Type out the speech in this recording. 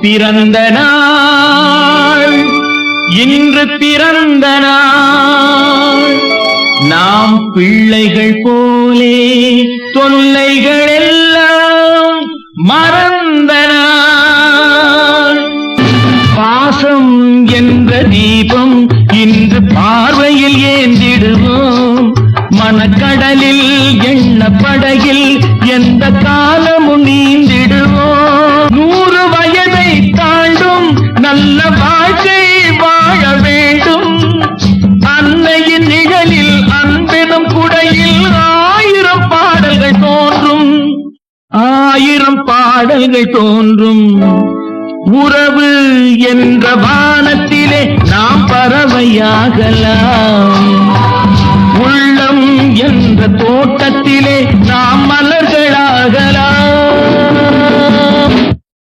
பிறந்த நாள் இன்று பிறந்த நாள் நாம் பிள்ளைகள் போலே தொல்லைகள் எல்லாம் மறந்த நாள் பாசம் என்ற தீபம் இன்று பார்வையில் ஏந்திடுவோம் மனக்கடலில் எண்ண படகில் எந்த காலமும் நீந்திடுவோம் 100 வயதை தாண்டும் நல்ல வாழ்க்கை வாழ வேண்டும் அன்னையின் நிழலில் அன்பெனும் குடையில் 1000 பாடல்கள் தோன்றும் 1000 பாடல்கள் தோன்றும் உறவு என்ற வானத்திலே நாம் பறவையாகலாம் உள்ளம் என்ற தோட்டத்திலே நாம் மலர்களாகலாம்